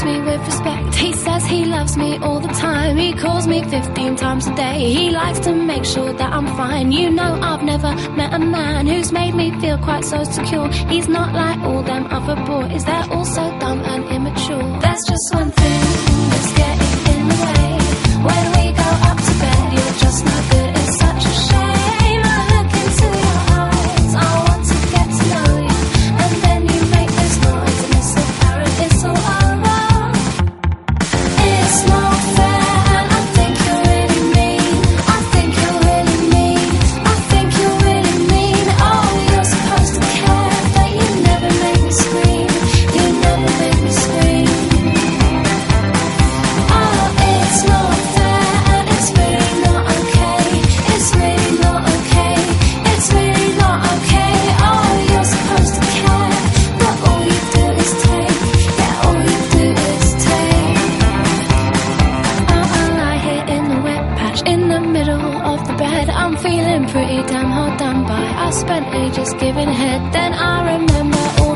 treats me with respect. He says he loves me all the time. He calls me 15 times a day. He likes to make sure that I'm fine. You know, I've never met a man who's made me feel quite so secure. He's not like all them other boys, they're all so dumb and immature. There's just one thing that's getting in the way. When we go up to bed, you're just no good. It's such a shame. I look into your eyes, I want to get to know you, and then you make this noise and it's so apparent it's all over. It's not fair and I think you're really mean. I think you're really mean. I think you're really mean. Oh, you're supposed to care, but you never make me scream. You never make me scream. Oh, it's not fair and it's really not okay. It's really not okay. It's really not okay. Oh, you're supposed to care, but all you do is take. Yeah, all you do is take. I lie here in the wet patch in the middle of the bed. I'm feeling pretty damn hard done by. I spent ages giving head, then I remember all